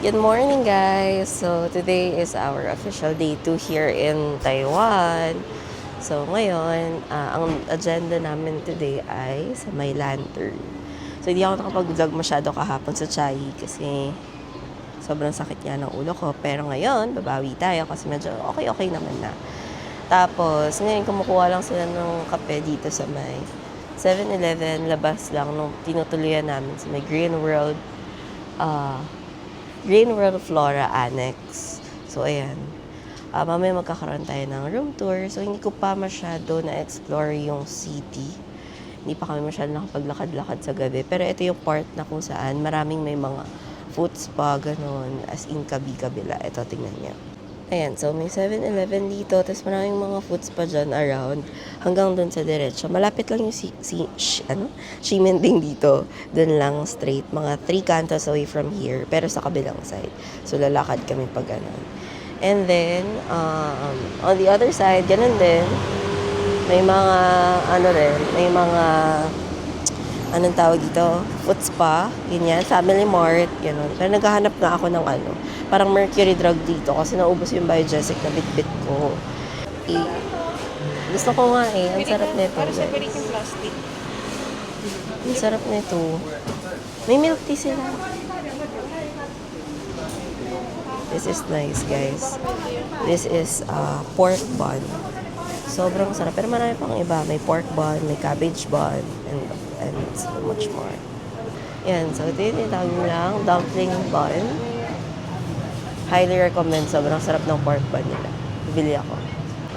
Good morning, guys! So, today is our official day 2 here in Taiwan. So, ngayon, ang agenda namin today ay sa may lantern. So, hindi ako nakapag-vlog masyado kahapon sa Chai kasi sobrang sakit nga ng ulo ko. Pero ngayon, babawi tayo kasi medyo okay naman na. Tapos, ngayon kumukuha lang sila ng kape dito sa may 7-Eleven, labas lang nung tinutuluyan namin sa may Green World Flora Annex. So, ayan. Mamaya magkakaroon tayo ng room tour. So, hindi ko pa masyado na-explore yung city. Hindi pa kami masyado nakapaglakad-lakad sa gabi. Pero ito yung part na kung saan maraming may mga food spa, ganun. As in, kabi-kabila. Ito, tingnan niya. Ayan, so may 7-Eleven dito. Tapos maraming mga food spa dyan around. Hanggang dun sa diretso. Malapit lang yung Ximending dito. Dun lang straight. Mga 3 cantos away from here. Pero sa kabilang side. So lalakad kami pag ganun. And then, on the other side, ganun din. May mga, may mga, anong tawag dito? Food spa. Ganyan. Family Mart. Ganun. Pero naghahanap nga ako ng parang mercury drug dito kasi naubos yung Biogesic na bit-bit ko. Gusto ko nga ang sarap nito. Para separate yung plastic. Ang sarap nito. May milk tea sila. This is nice, guys. This is pork bun. Sobrang sarap. Pero marami pang iba. May pork bun, may cabbage bun, and so much more. Yan. So, ito yung tinatawag lang dumpling bun. Highly recommend. Sobrang sarap ng pork bun nila. Bibili ako.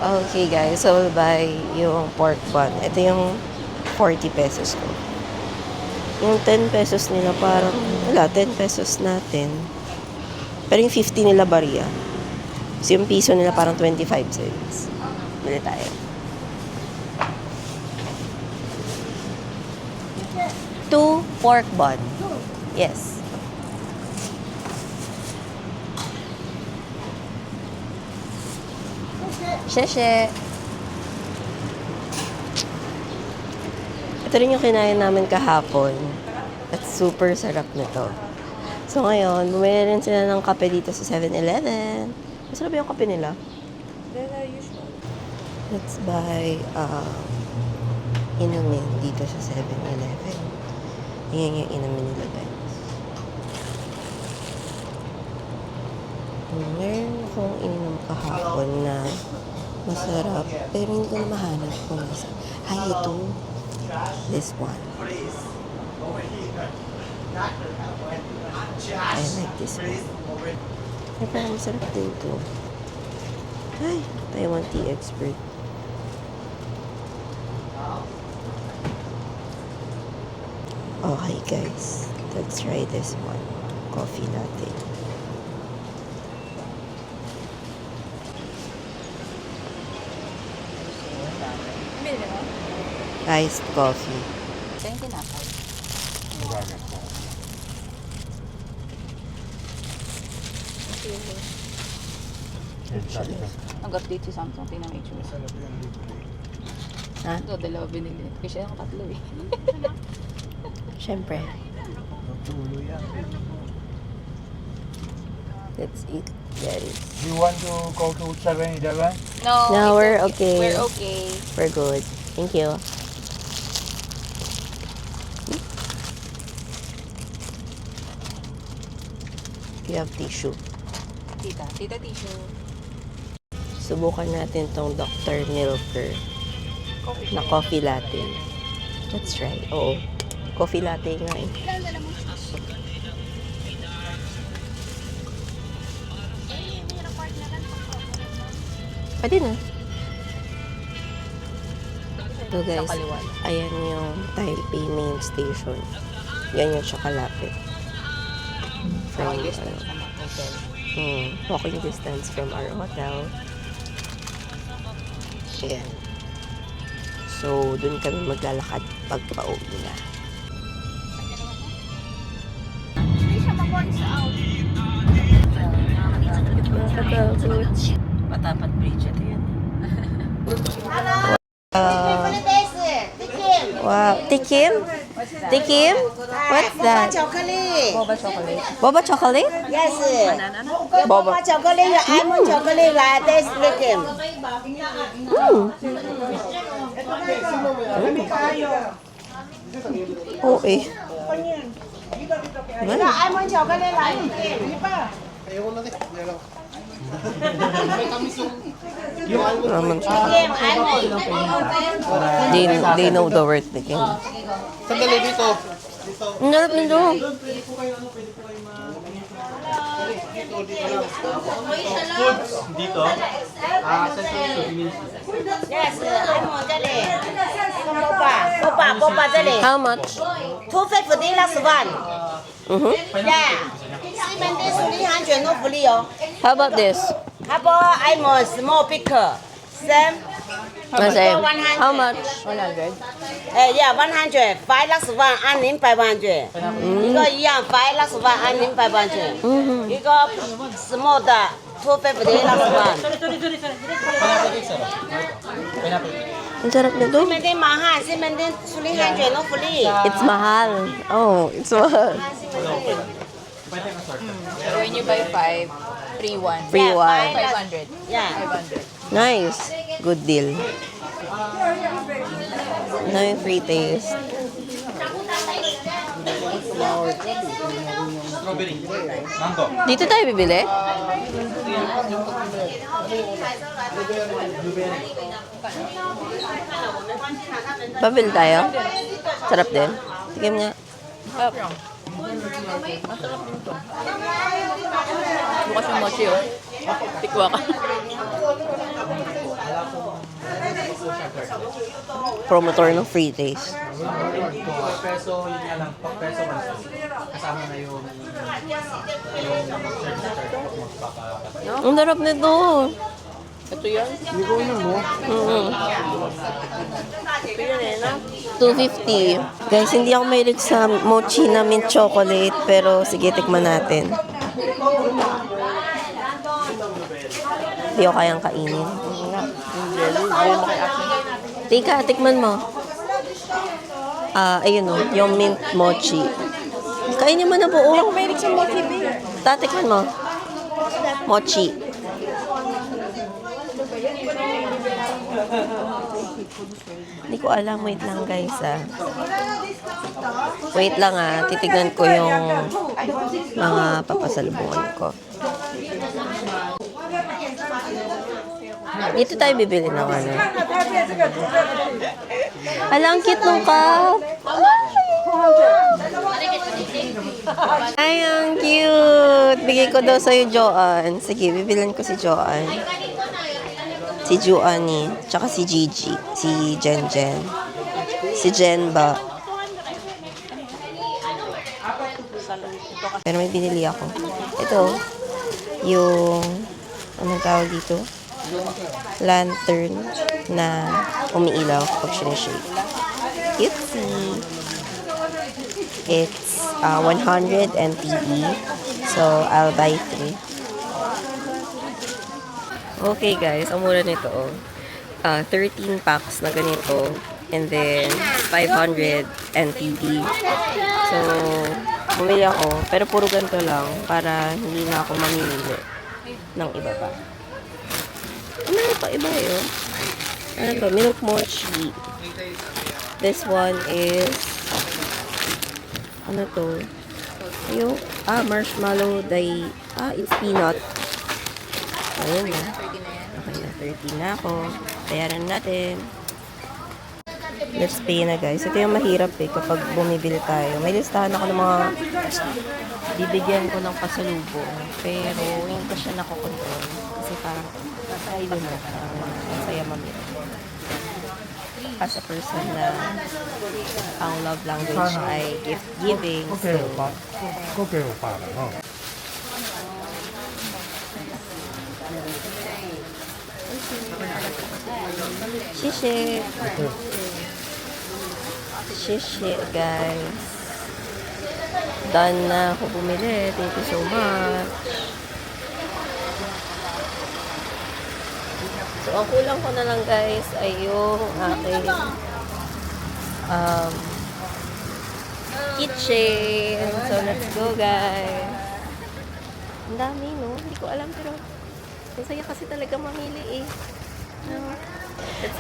Okay, guys. So, we'll buy yung pork bun. Ito yung 40 pesos ko. Yung 10 pesos nila parang, 10 pesos natin. Pero yung 50 nila bariya. So, yung piso nila parang 25 cents. Bili tayo. 2 pork bun. Yes. Sheshe. Ito rin yung kinain namin kahapon. At super sarap nito. So ngayon, bumili rin sila ng kape dito sa 7-Eleven. Masarap yung kape nila. Let's buy inumin dito sa 7-Eleven. Yan yung inumin nila, guys. Meron akong ininom kahapon na masarap, pero hindi ko na mahanap kung nasa. Ito. This one. I like this one. Ay, parang masarap din ito. Ay, Taiwan tea expert. Okay, guys. Let's try this one. Coffee latte. Iced coffee. Ito yung tinapay. Hanggat dito si Samsung, tingnan mo yung itsura. Ha? Ito, dalawa binili. Kasi ako 3 eh. Siyempre. Let's eat, guys. You want to go to 7-Eleven? No, we're okay. We're okay. We're good. Thank you. You have tissue. Tita tissue. Subukan natin tong Dr. Milker na coffee latte. Let's try. Oo. Coffee latte nga eh. Pwede na. So guys, ayan yung Taipei main station. Yan yung Chocolate. From, walking distance from our hotel. Ayan. So, dun kami maglalakad pag pauwi na. Patapat bridge. Ito yan. Wow. Tikim? Tikim? What's that? chocolate. Boba chocolate. Boba chocolate? Yes. Boba. chocolate, your almond chocolate, latte, slickim. Oo eh. Your almond chocolate, latte. Naman siya. Slickim, almond. They know the word tikim. Sandali dito. Ang sarap nito. Dito. Yes, almond, dali. Boba, dali. How much? 250 last one. Yeah. 300, no free, oh. How about this? How about almond, small picker? Same. Same. 100. How much? 100. Yeah, 100. 5 last one, 500.一个一样5 last one, 500. 一个 small 的 250 last one. Ang sarap nito. 西门町麻汉，西门町300 no free. It's mahal. Oh, it's mahal. So when you buy 5, free 1. Free Yeah, one. 500. Yeah. 500. Nice. Good deal. Ano yung free taste? Strawberry. Mango. Dito tayo bibili? Babili tayo? Sarap din. Tigam nga. Bukas yung mochi, oh. Tikwa ka. Promotor ng free taste. Peso, yun nga lang. Pag peso, kasama na yung service charge pag magpapapatay. Ang sarap nito. Ito yan. Mm-hmm. 250. Guys, hindi ako mahilig sa mochi na mint chocolate, pero sige, tikman natin. Hindi ko kayang kainin. Tika, tikman mo. Ayun o, yung mint mochi. Kainin mo na buo. Hindi ako mahilig sa mochi, tatikman mo. Mochi. Hindi ko alam. Wait lang, guys, Wait lang, titignan ko yung mga papasalubungan ko. Dito tayo bibili ng ano. Ala, ang cute nung cup. Ay, ang cute. Bigay ko daw sa'yo, Joanne. Sige, bibilan ko si Joanne. Si Joanne, tsaka si Gigi. Si Jenjen. Si Jenba. Pero may binili ako. Ito, yung, anong tawag dito? Lantern na umiilaw kapag sinishake. Cutesy. It's 100 NTE. So, I'll buy 3. Okay guys, ang mura nito. 13 packs na ganito. And then, 500 NTE. So, bumili ako. Pero puro ganito lang para hindi na ako mamimili ng iba pa. Ano pa iba yun? Ano to? Milk mochi. This one is ano to? Yung marshmallow dye. It's peanut. Ayun na. Okay na, 13 na ako. Bayaran natin. Let's pay na guys. Ito yung mahirap kapag bumibili tayo. May listahan ako ng mga bibigyan ko ng pasalubong. Pero hindi ko siya nakokontrol. Kasi parang I don't know. Masaya mamili. As a person na ang love language ay gift giving. So, 5给我爸了啊。 Shishi. Shishi, guys. Done na ako bumili. Thank you so much. So, ang kulang ko na lang, guys, ay yung aking kitchen. So, let's go, guys. Ang dami, no? Hindi ko alam, pero masaya kasi talaga mamili, eh. No?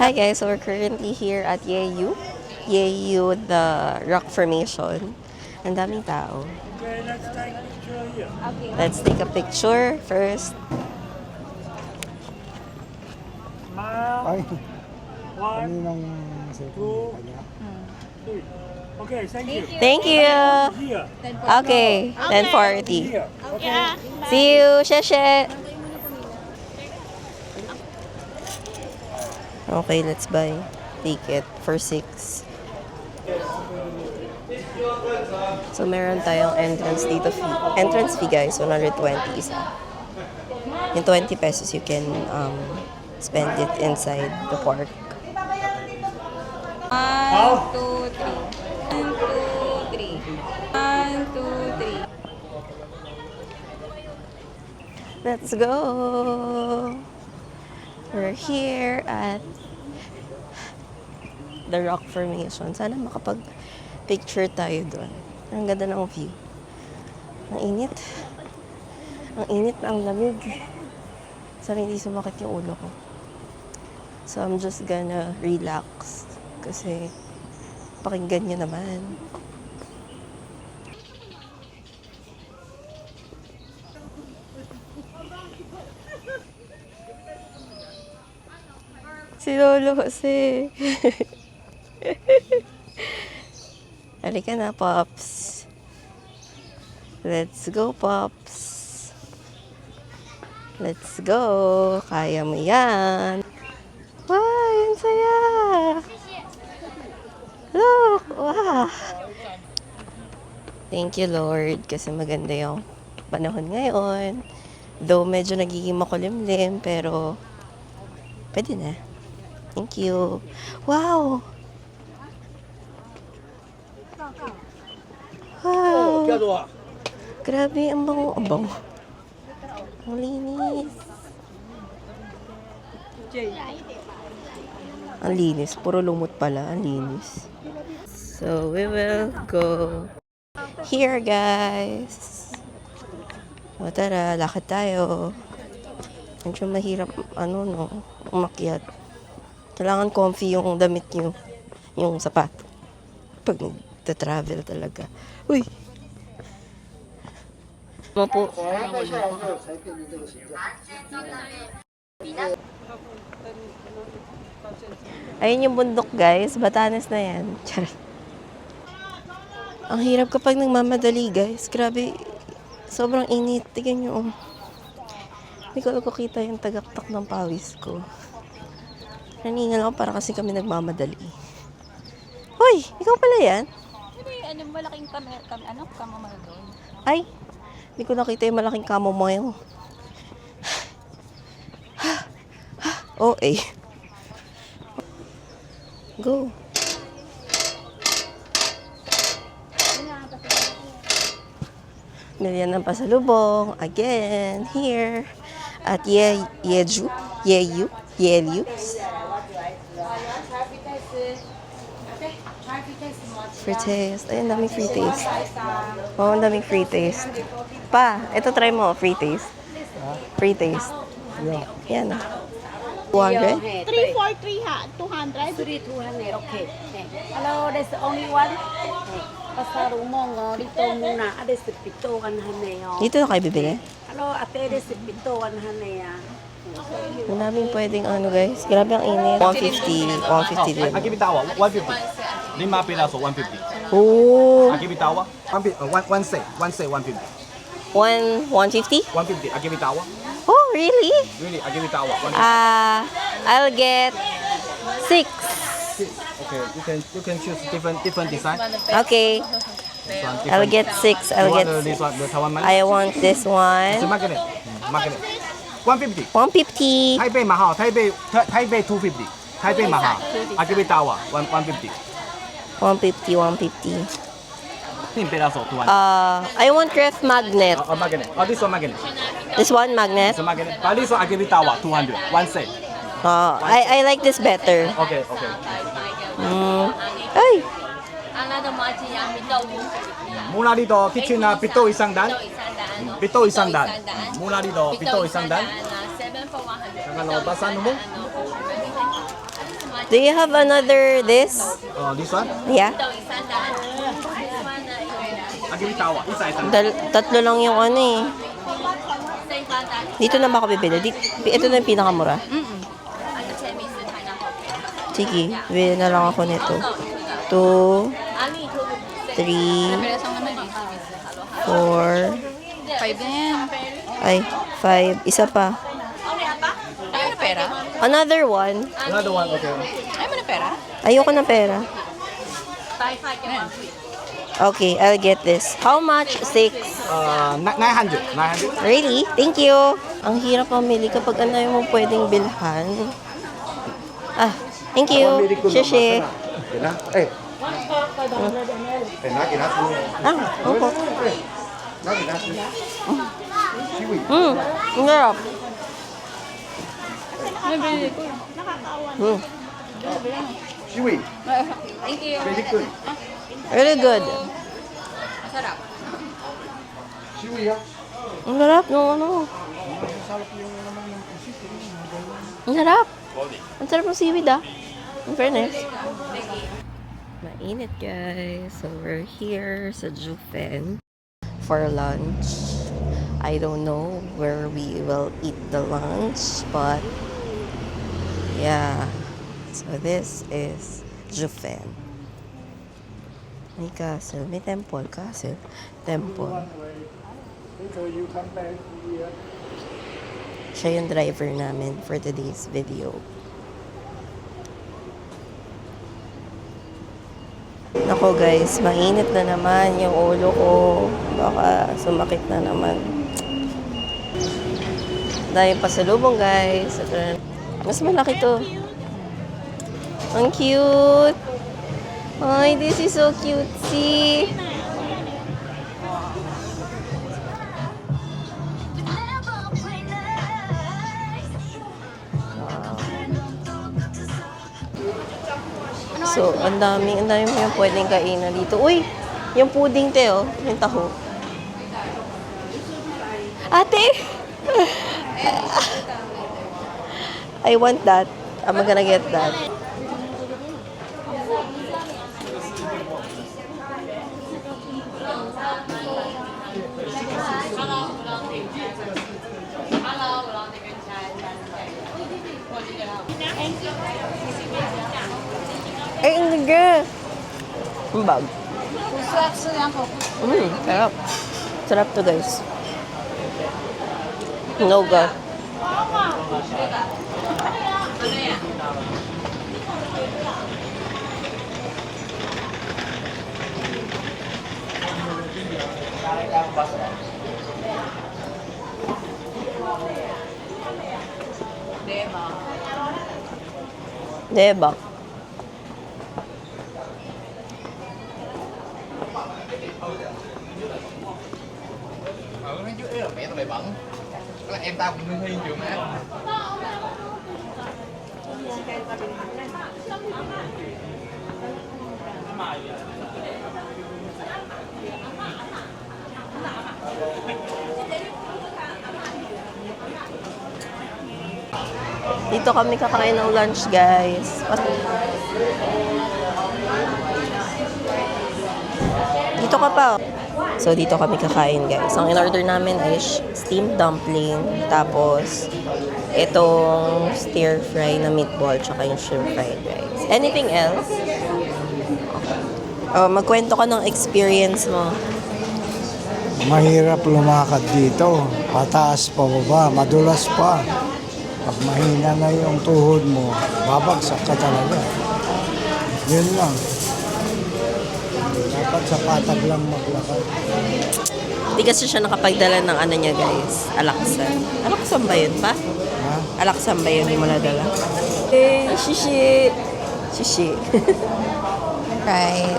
Hi, guys. So, we're currently here at Yeyu. Yeyu, the rock formation. Ang daming tao. Let's take a picture first. Ay, kaninang second kanya. Okay, thank you. Thank you. Here. Okay, 10:40. Here. See you, Sheshe. Okay, let's buy ticket for 6. So, meron tayong entrance dito fee. Entrance fee, guys, 120 isa. Yung 20 pesos, you can spend it inside the park. 1, 2, 3. 1, 2, 3. 1, 2, 3. Let's go! We're here at the rock formation. Sana makapag-picture tayo doon. Ang ganda ng view. Ang init. Ang init na ang lamig. Sana hindi sumakit yung ulo ko. So, I'm just gonna relax. Kasi, pakinggan nyo naman. Si Lolo kasi. Halika na, Pops. Let's go, Pops. Let's go. Kaya mo yan. Wow, ang saya. Look, wow. Thank you, Lord, kasi maganda yung panahon ngayon. Though medyo nagiging makulimlim, pero pwede na. Thank you. Wow! Wow! Grabe, ang bango. Ang bango. Ang linis. Ang linis. Puro lumot pala. Ang linis. So, we will go here, guys. O, tara. Lakad tayo. Medyo mahirap, umakyat. Kailangan comfy yung damit nyo. Yung sapato. Pag nagta-travel talaga. Uy! Ano po? Ayun yung bundok, guys. Batanes na yan. Charot. Ang hirap kapag nagmamadali, guys. Grabe. Sobrang init. Tignan nyo. Hindi ko nakikita yung tagaktak ng pawis ko. Naningal ako para kasi kami nagmamadali. Hoy! Ikaw pala yan? Ano, malaking kamamahal doon. Ay! Hindi ko nakita yung malaking chamomile. Oh, eh. Go. Million ng pasalubong. Again, here. At Yeju. Yeyu. Free taste. Ay, ang daming free taste. Oh, ang daming free taste. Pa, ito try mo, free taste. Free taste. Yeah. Yan ah. 200? 343 ha, 200. 200, okay. Hello, there's only one. Pasarumong, dito muna. Ades pito kan haneyo. Dito na kayo bibili? Hello, ate, ades pito kan haneya. Ang daming pwedeng guys. Grabe ang init. 150 din. Akibitawa, 150. 5 piraso, 150. Oh, Akibitawa, one set, 150. 150? 150, Akibitawa. Oh, really? Really, Akibitawa, 150. I'll get 6. Okay, you can choose different design. Okay, This one, different. I'll get 6. You I'll want get this one, the Taiwan money? I want this It's a one. magnet. Magnet. 150. 150. Taipei mahal, Taipei 250. Taipei mahal. Akibitawa, 150. 150, 150. 10 piraso, 200. I want ref magnet. Magnet. Oh, this one magnet. This one magnet. It's a magnet. But this one Akibitawa, 200. One set. I like this better. Okay, okay. Ay! Mula dito, kitchen na pito isang dan. Pito isang dan. Mula dito, pito isang dan. 7 for 100. Ano, basan mo? Do you have another this? Oh, this one? Yeah. Agi tawa, isa isang. Tatlo lang yung ano eh. Dito na ba ako bibili? Ito na yung pinakamura. Sige, bili na lang ako nito. 2, 3, 4, 5 na yan. ay, 5. Isa pa. Ayaw na pera? Another one. Another one, okay. Ayaw mo na pera? Ayoko ng pera. Okay, I'll get this. How much? 6. 900. 900. Really? Thank you. Ang hirap mamili kapag ang dami mong pwedeng bilhan. Ah, thank you. Shishi. Eh, Ah, opo. Ang sarap. Thank you. Really good. Masarap. Ang sarap no, ano. Ang sarap. Ang sarap ng seaweed ah. In fairness. Mainit guys. So we're here sa Jufen for lunch. I don't know where we will eat the lunch, but yeah. So this is Jufen. May castle. May temple. Castle. Temple. Siya yung driver namin for today's video. Nako guys, mainit na naman yung ulo ko. Baka sumakit na naman. Dahil pasalubong guys. Mas malaki to. Ang cute! Ay, this is so cutesy! So, ang dami mo yung pwedeng kainan dito. Uy! Yung pudding, te, oh. Yung taho. Ate! I want that. I'm gonna get that. Ay, hindi ka. Ang bag. Sarap. Sarap to guys. No God. Diba? Mấy chú ấy là mẹ tao lại bận. Đó là em tao cũng hơi nhiều mà. Dito kami kakain ng lunch, guys. Dito ka pa. So, dito kami kakain, guys. Ang in-order namin ay steamed dumpling, tapos itong stir-fry na meatball, tsaka yung shrimp fried rice. Anything else? Oh, magkwento ka ng experience mo. mahirap lumakad dito. Pataas pa baba, madulas pa. Pag mahina na yung tuhod mo, babagsak ka talaga. Yun lang. Dapat sa patag lang maglakad. Hindi kasi siya nakapagdala ng ano niya, guys. Alaksan. Alaksan ba yun pa? Ha? Alaksan ba yun? Hindi mo nadala? Eh, shishi. Shishi. Right.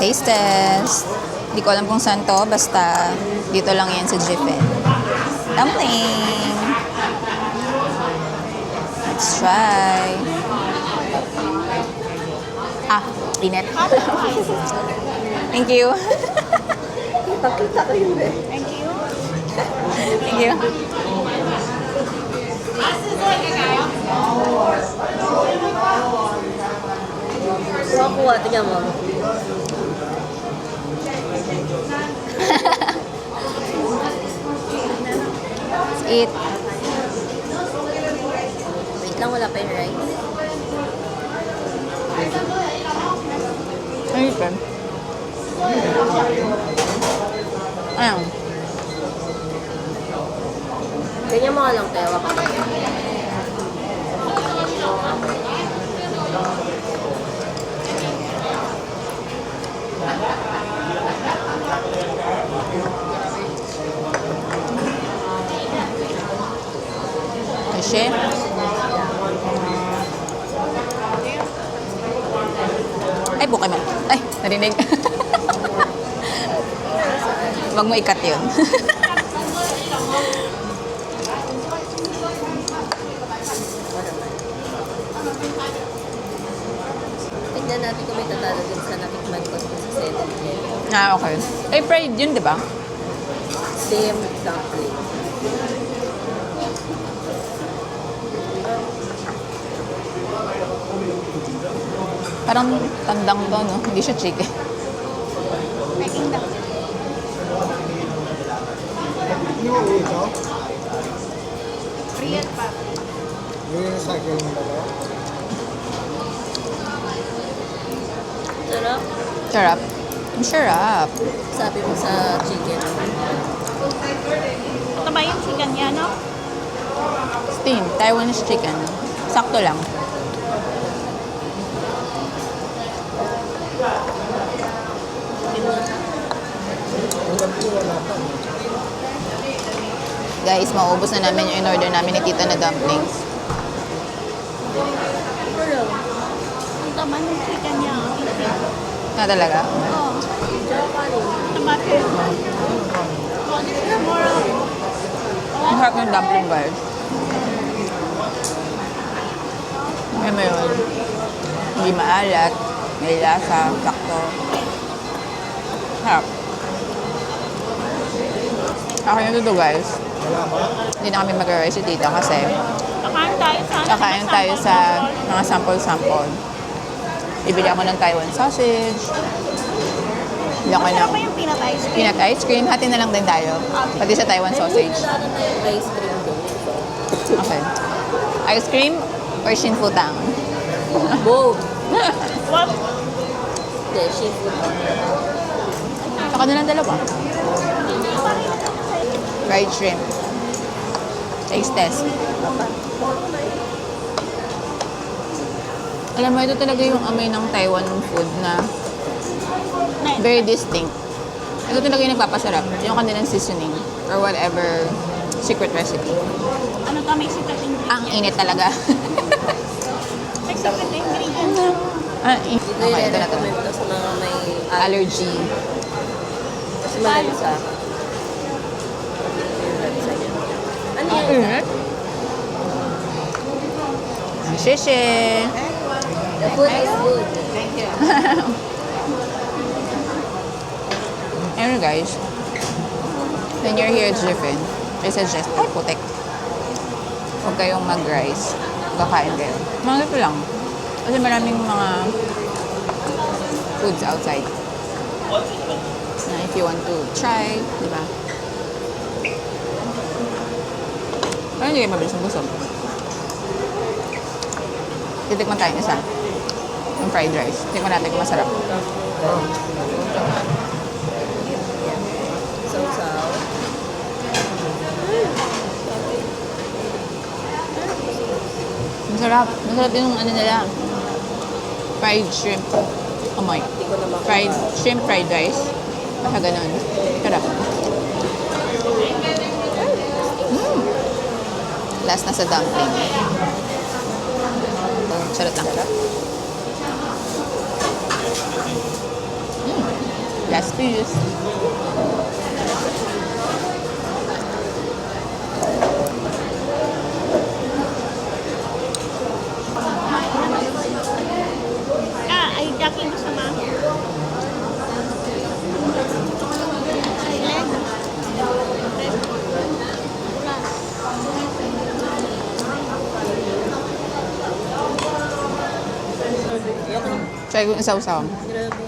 Taste test. Hindi ko alam kung saan to. Basta dito lang yan sa Jiffin. Dumpling. Let's try. Ah, init. Thank you. Pakita ko yun eh. Thank you. Thank you. Kuha, tingnan mo. Let's eat. Wait lang, wala pa yung rice. Ano ito? Ano? Ganyan mo nga lang, Tewa. Kasi? Ay, bukay mo. Ay, narinig. Huwag mo ikat yun. Tignan natin kung may tatalo din sa natikman ko sa 7-Eleven. Ah, okay. Ay, fried yun, di ba? Same dumpling. Parang tandang to, no? Hindi siya chicken. Real pa. Sarap. Sarap. Ang sarap. Sabi mo sa chicken. Ito ba yung chicken niya, no? Steam. Taiwanese chicken. Sakto lang. Guys, maubos na namin yung in-order namin ni Tita na dumplings. Ang tama yung chicken niya. Na talaga? Oo. Tomato. Oh, this is more of Ang harap ng dumpling, guys. Alam mo yun? Hindi maalat. May lasa. Sakto. Harap. Okay na to, guys. Hindi na kami mag-rice si Tita kasi kakain tayo sa mga sample-sample. Bibili ako ng Taiwan sausage. Bibili ako ng Ano ba yung peanut ice cream? peanut ice cream. Hati na lang din tayo. Pati sa Taiwan sausage. Wala na yung ice cream doon. Okay. Ice cream or shinfutang? Both. What? Hindi, seafood. Saka na lang dalawa. Fried shrimp. Taste test. Alam mo, ito talaga yung amoy ng Taiwan food na very distinct. Ito talaga yung nagpapasarap. Yung kanilang seasoning or whatever secret recipe. Ano to? May secret ingredient. Ang init talaga. May secret ingredient. Okay, Dito ito yung na to. recommend ko sa mga may Allergy. Mas malayo sa akin. Ano Ang yan? init. Ang shishe. The food is good. Anyway guys, when you're here at Jiffin, I suggest, ay putek, huwag kayong mag-rice, kakain kayo. Mga ito lang. Kasi maraming mga foods outside. Na if you want to try, di ba? Pero hindi kayo mabilis ng busog. Titikman tayo isa. Yung fried rice. Tikman natin kung masarap. Sausaw. Masarap. Masarap din yung ano nila. Fried shrimp. Amoy. Hindi ko na Fried shrimp, fried rice. Basta ganun. Sarap. Last na sa dumpling. Sarap lang. Last piece. Ay, daking masama. Try ko isaw-saw. Grabe.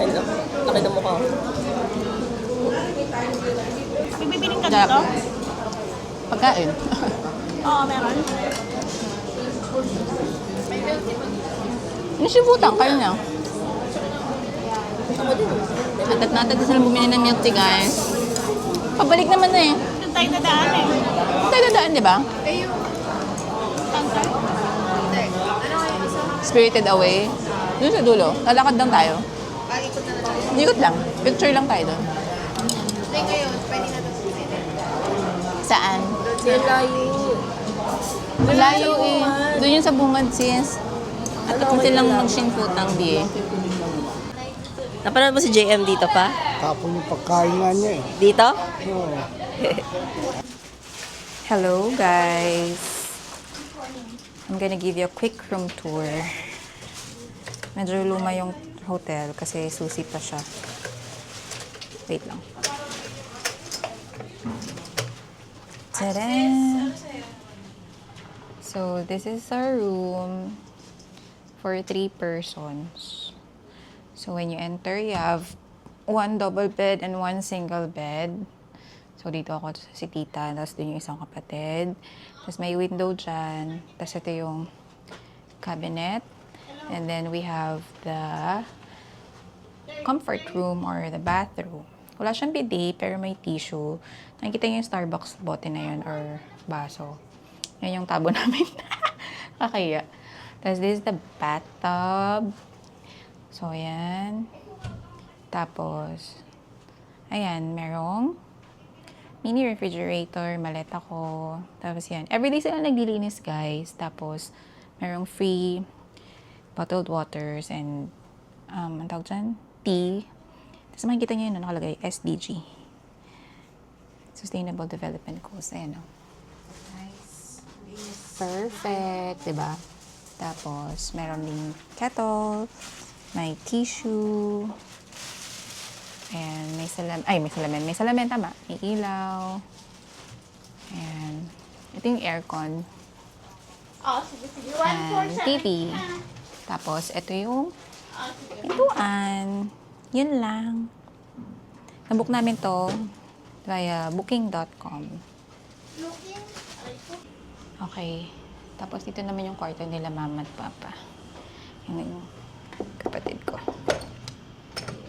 Hello. Laki ng mukha. May bibiling ka Sarap. dito? Pagkain. Oo, meron. Nasibutan, kayo na. Natat sila bumili ng milk tea, guys. Pabalik naman na eh. Doon tayo nadaan eh. Tayo dadaan, di ba? Spirited Away. Doon sa dulo. Lalakad lang tayo. Ikot lang. Picture lang tayo doon. Saan? Layo. Layo eh. Doon yung sa bungad, sis. At kung silang mag-shinfutang di eh. Napanood mo si JM dito pa? Tapon yung pagkain nga niya eh. Dito? Oo. Hello, guys. I'm gonna give you a quick room tour. Medyo luma yung hotel kasi susi pa siya. Wait lang. Tada! So, this is our room for 3 persons. So, when you enter, you have 1 double bed and 1 single bed. So, dito ako si tita, tapos dun yung isang kapatid. Tapos may window dyan. Tapos ito yung cabinet. And then we have the comfort room or the bathroom. Wala siyang bidet, pero may tissue. Nakikita niyo yung Starbucks bote na yun or baso. Yan yung tabo namin. Kakaya. Tapos this is the bathtub. So, ayan. Tapos, ayan, merong mini refrigerator, maleta ko. Tapos yan. Everyday sila naglilinis, guys. Tapos, merong free bottled waters and, ang tawag dyan? Tea. Tapos makikita nyo yun, nakalagay, SDG. Sustainable Development Goals. Ayan, o. Nice. Perfect. Diba? Tapos, meron ding kettle. May tissue. Ayan, may salamin. Ay, may salamin. May salamin, tama. May ilaw. Ayan. Ito yung aircon. Oo, sige, sige. And TV. Tapos, ito yung pintuan. Yun lang. Nabook namin to via booking.com. Okay. Tapos, dito naman yung kwarto nila mama at papa. Yan yung kapatid ko.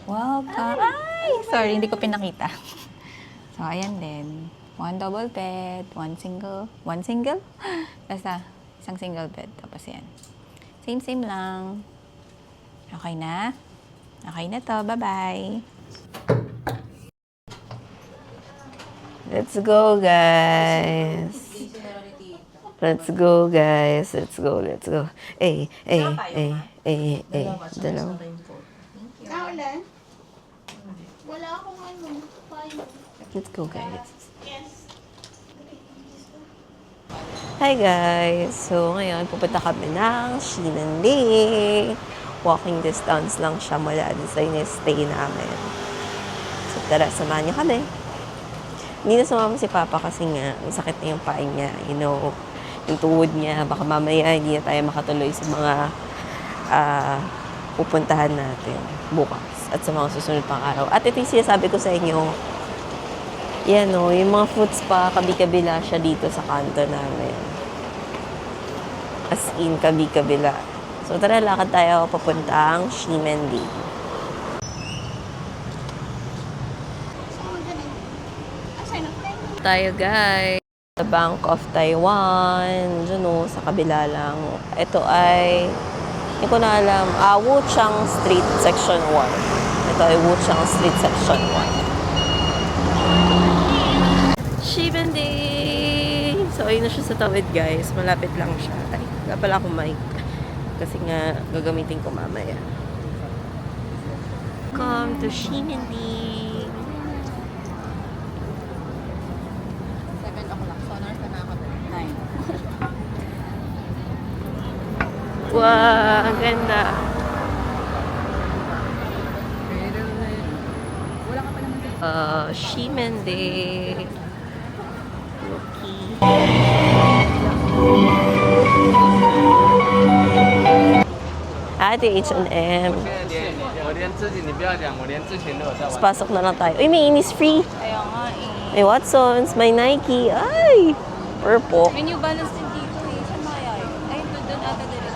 Welcome! Ay! Sorry, hindi ko pinakita. So, ayan din. 1 double bed, 1 single. 1 single? Basta, isang single bed. Tapos yan. Same lang. Okay na? Okay na to. Bye-bye! Let's go, guys. Let's go, guys. Let's go, let's go. Dalawa. Naulan? Wala akong ano. Payo. Let's go, guys. Hi, guys. So, ngayon, pupunta kami ng Shinanli. Walking distance lang siya mula din sa stay namin. So, tara, samahan niyo kami. Hindi na sumama si Papa kasi nga, may sakit na yung paa niya. You know, yung tuhod niya. Baka mamaya hindi na tayo makatuloy sa mga pupuntahan natin bukas at sa mga susunod pang araw. At ito yung sinasabi ko sa inyo, yan o, yung mga fruit spa, kabi-kabila siya dito sa kanto namin. As in, kabi-kabila. So tara, lakad tayo papuntang Shimendi. Tayo, guys. The Bank of Taiwan. Diyan o, sa kabila lang. Ito ay, hindi ko na alam, Wuchang Street, Section 1. Ito ay Wuchang Street, Section 1. Shimendi! So, ayun na siya sa tawid, guys. Malapit lang siya. Ay, wala pala akong mic. Kasi nga, gagamitin ko mamaya. Come to Shimendi! 7 o'clock. So, ano na ako? 9. Wow, ang ganda. Shimendi. Loki. ito yung H&M. 我连之前你不要讲，我连之前都有在 Tapos pasok na lang tayo. Uy, may Innisfree. Ayaw nga eh. May Watsons, may Nike. Ay! Purple. May New Balance din dito eh. Saan kaya eh? Ay, doon ata dito.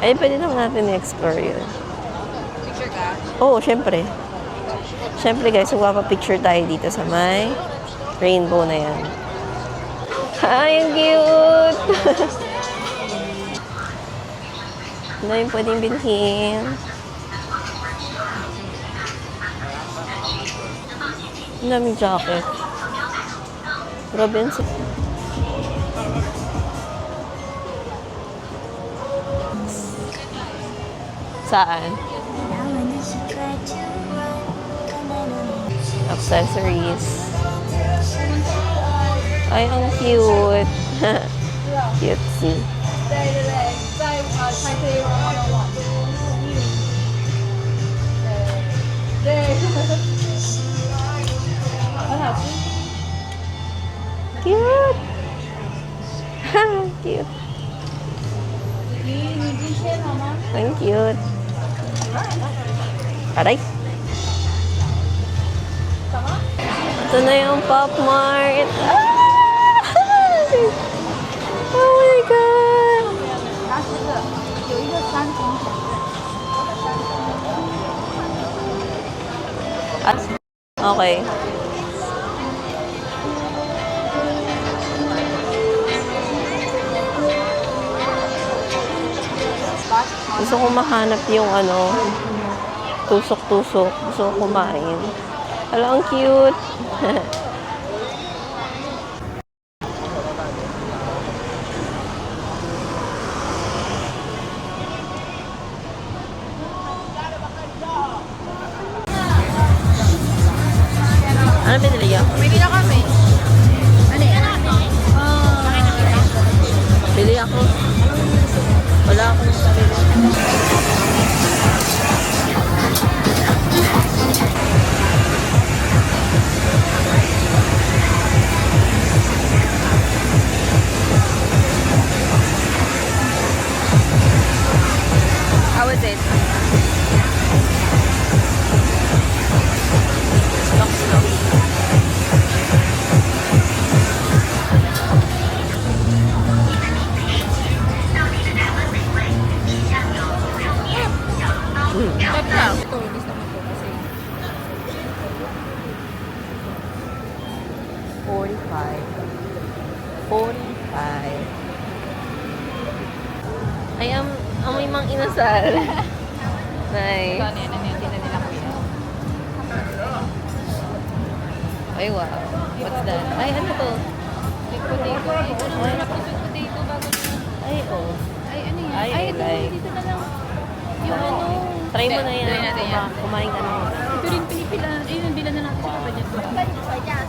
Ay, pwede naman natin i-explore yun. Picture ka? Oo, syempre. Syempre guys, magpapapicture tayo dito sa may rainbow na yan. Ay, ang cute! Ano yung pwedeng bilhin? Ang daming jacket. Grabe yan si- Saan? Accessories. Ay, ang cute. Cutesy. Cute. Cute. Ang cute. Aray. Ito na yung Pop Mart. Ah! Oh my God! Okay. Gusto ko mahanap yung ano, tusok-tusok. Gusto ko kumain. Hala, ang cute. Ano binili niyo? Bili na kami. Ano yan? Bili ako. Wala akong sarili. How was it? Check lang. Ito, gusto mo po kasi. 45. Ay, amoy mang inasal. Nice. Ito, ano yan? Ano yan? Tingnan nila kuya. Ay, wow. What's that? Ay, ano to? Sweet potato. Ito na masarap yung sweet potato bago na. Ay, oh. Ay, ano yan? Ay, ito, like. dito na lang. Yung ano. Try mo na yan. Try natin yan. Kumain ka na. Ito rin pinipila. Ayun, bilan na natin sa kapatid ko.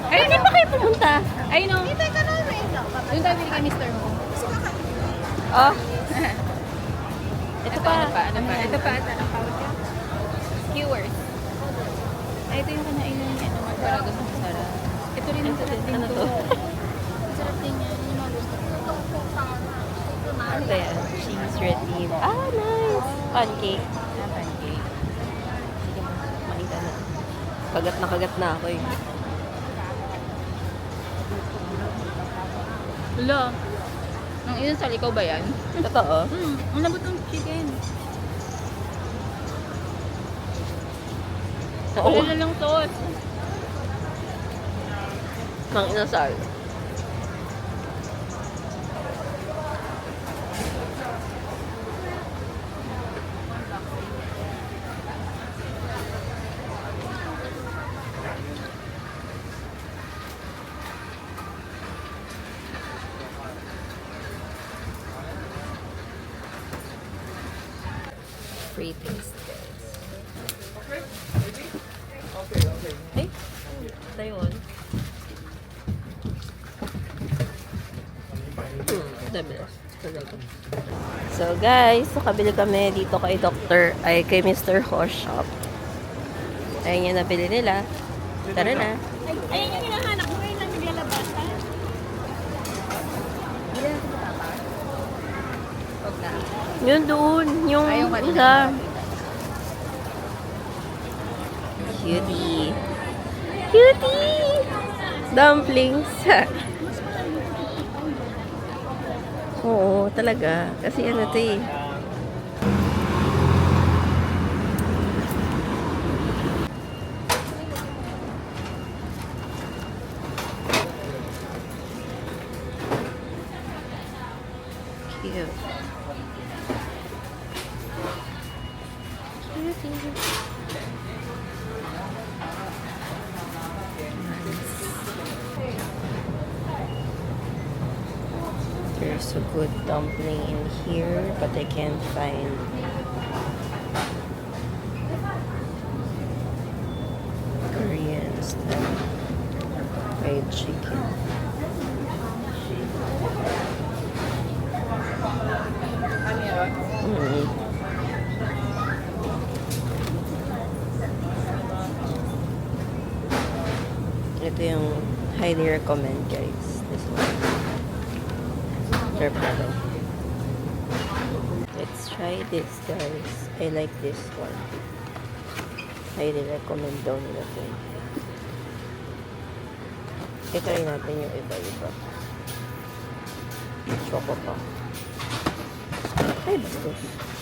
Ay, hindi pa kayo pumunta. Ay, no. Dito ka na rin. Doon tayo bili kay Mr. Mo. Oh. Ito pa. Ano pa? Ito pa. Anong tawag ka? Skewers. Ay, ito yung kanain ng ano. Para gusto mo sarap. Ito rin ang sarap din Ano to. to? Sarap din yan. Yung mga gusto ko. Ano ba yan? Cheese red bean. Ah, nice. Pancake. Ah, pancake. Sige mo. Kumain ka na. Kagat na ako eh. Wala. Nang inasal, ikaw ba yan? Totoo? Ang lambot ng chicken. Oo. Wala na lang sauce. Mang inasal. Free taste, guys. Ay, Taiwan. The best. Talaga. So guys, nakabili kami dito kay kay Mr. Hosh Shop. Ayun yung nabili nila. Tara na. Ayun yung hinahanap mo ngayon lang naglalabas, ha? Huwag na. Yun doon, yung Ayaw ka isa. Cutie. Cutie! Dumplings. Oo, talaga. Kasi ano to eh. Cute. There's a good dumpling in here, but I can't find Korean style fried chicken. Mm. Ito yung highly recommend, guys. This one. Turpado. Let's try this, guys. I like this one. Highly recommend daw nila ito. I-try natin yung iba-iba. Choco pa. Ay, bastos.